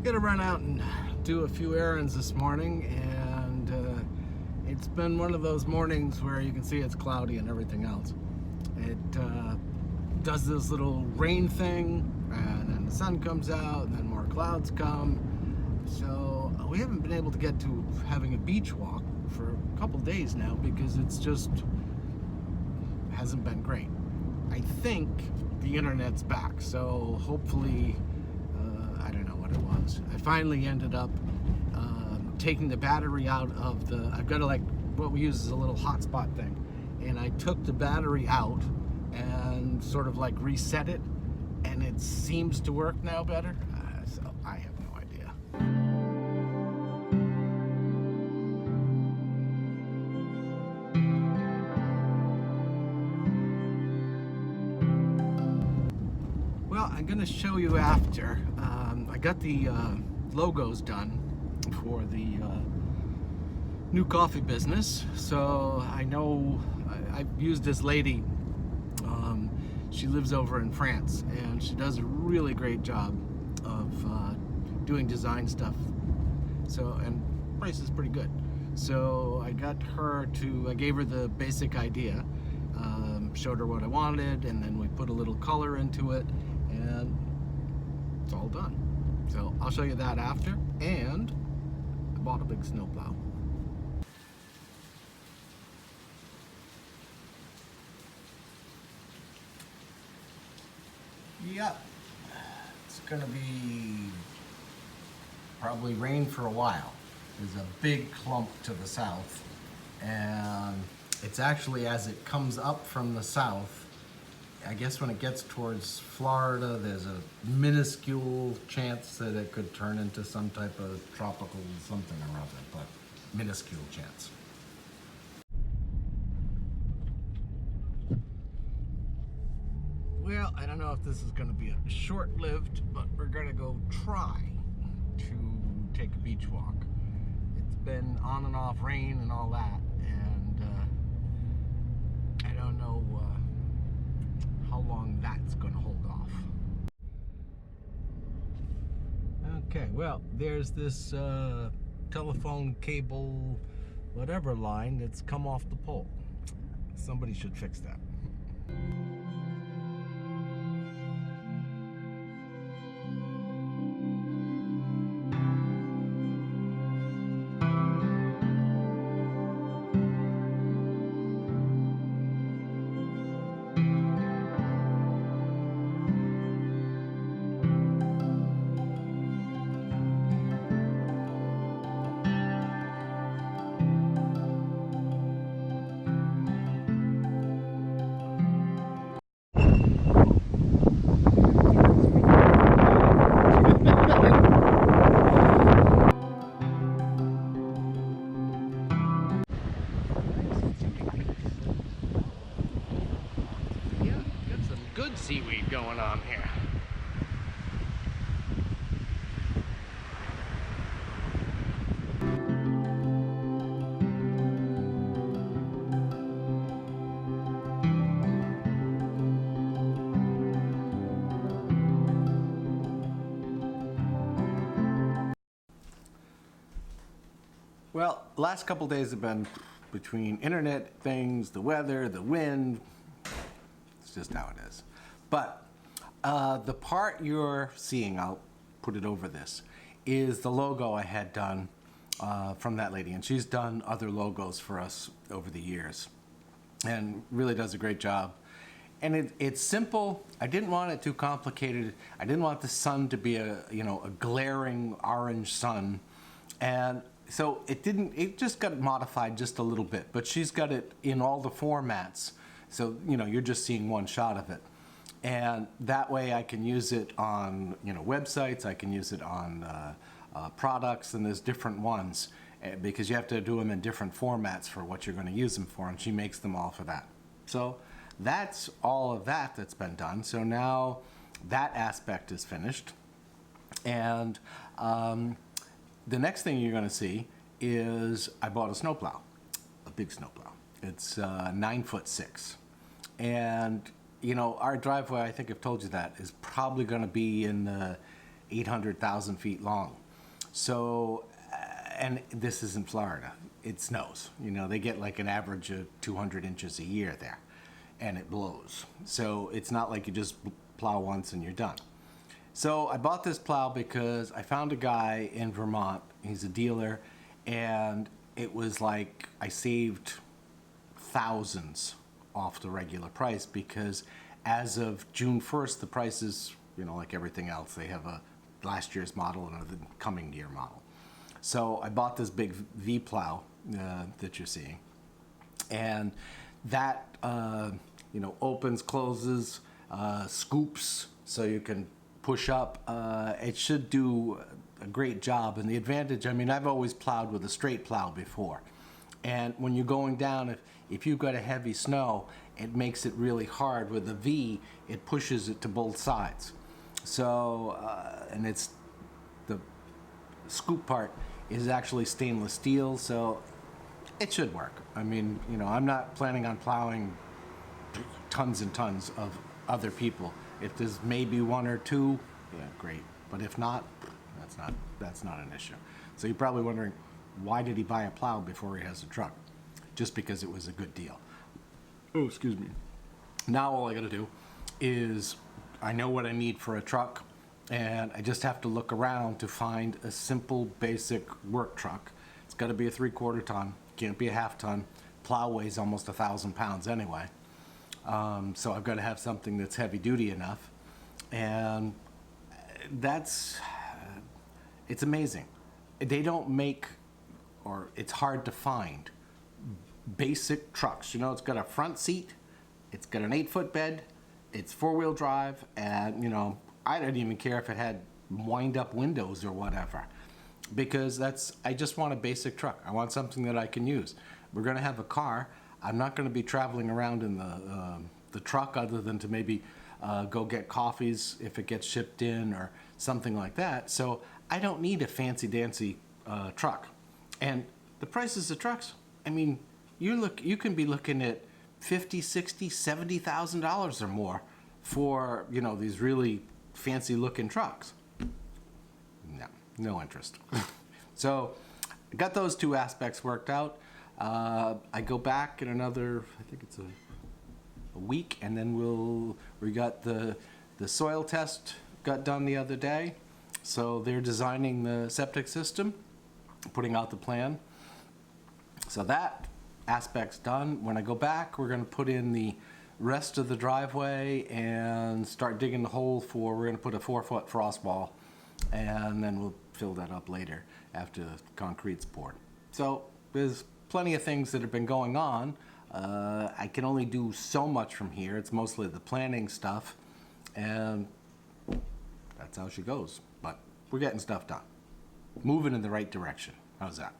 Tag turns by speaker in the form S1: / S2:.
S1: gotta run out and do a few errands this morning, and it's been one of those mornings where you can see it's cloudy and everything else. It does this little rain thing, and then the sun comes out, and then more clouds come. So we haven't been able to get to having a beach walk for a couple days now because it's just hasn't been great. I think the internet's back, so hopefully, I don't know what it was. I finally ended up taking the battery out of the, I've got like what we use is a little hotspot thing, and I took the battery out and sort of like reset it, and it seems to work now better. So I have no idea. Well, I'm gonna show you after. I got the logos done for the new coffee business, so I know I've used this lady. She lives over in France, and she does a really great job of doing design stuff. So, and price is pretty good. So I got her to, I gave her the basic idea, showed her what I wanted, and then we put a little color into it, and it's all done. So I'll show you that after, and I bought a big snowplow. Yep, it's gonna be probably rain for a while. There's a big clump to the south, and it's actually as it comes up from the south, I guess when it gets towards Florida, there's a minuscule chance that it could turn into some type of tropical something or other, but minuscule chance. Well, I don't know if this is going to be a short-lived, but we're going to go try to take a beach walk. It's been on and off rain and all that, and I don't know how long that's going to hold off. Okay, well, there's this telephone cable, whatever line that's come off the pole. Somebody should fix that. Good seaweed going on here. Well, last couple days have been between internet things, the weather, the wind. It's just how it is. But the part you're seeing, I'll put it over this, is the logo I had done from that lady. And she's done other logos for us over the years and really does a great job. And it's simple. I didn't want it too complicated. I didn't want the sun to be a glaring orange sun. And so it just got modified just a little bit, but she's got it in all the formats. So, you're just seeing one shot of it. And that way I can use it on, websites, I can use it on products, and there's different ones because you have to do them in different formats for what you're going to use them for, and she makes them all for that. So that's all of that that's been done. So now that aspect is finished. And the next thing you're going to see is I bought a snowplow, a big snowplow. It's 9'6", and our driveway, I think I've told you that, is probably going to be in the 800,000 feet long. So, and this is in Florida. It snows. You know, they get like an average of 200 inches a year there, and it blows. So it's not like you just plow once and you're done. So I bought this plow because I found a guy in Vermont. He's a dealer, and it was like I saved thousands off the regular price, because as of June 1st, the prices, you know, like everything else, they have a last year's model and a coming year model. So I bought this big V plow that you're seeing, and that you know, opens, closes, scoops, so you can push up. It should do a great job. And the advantage, I mean, I've always plowed with a straight plow before, and when you're going down, if you've got a heavy snow, it makes it really hard. With a V, it pushes it to both sides. So, and it's the scoop part is actually stainless steel, so it should work. I mean, you know, I'm not planning on plowing tons and tons of other people. If there's maybe one or two, yeah, great. But if not, that's not an issue. So you're probably wondering, why did he buy a plow before he has a truck? Just because it was a good deal. Oh, excuse me. Now all I gotta do is, I know what I need for a truck, and I just have to look around to find a simple, basic work truck. It's gotta be a 3/4 ton, can't be a 1/2 ton. Plow weighs almost 1,000 pounds anyway. So I've gotta have something that's heavy duty enough. And it's amazing. They don't make, or it's hard to find, basic trucks. You know, it's got a front seat, it's got an 8-foot bed, it's 4-wheel drive, and you know, I don't even care if it had wind-up windows or whatever, because I just want a basic truck. I want something that I can use. We're gonna have a car. I'm not gonna be traveling around in the truck, other than to maybe go get coffees if it gets shipped in or something like that. So I don't need a fancy-dancy truck. And the prices of trucks, I mean, you can be looking at $50,000, $60,000, $70,000 or more for, you know, these really fancy looking trucks. No interest. So I got those two aspects worked out. I go back in another, I think it's a week, and then we got the soil test got done the other day. So they're designing the septic system, putting out the plan. So that aspect's done. When I go back, we're going to put in the rest of the driveway and start digging the hole we're going to put a 4-foot frost wall, and then we'll fill that up later after the concrete's poured. So there's plenty of things that have been going on. I can only do so much from here. It's mostly the planning stuff, and that's how she goes. But we're getting stuff done. Moving in the right direction. How's that?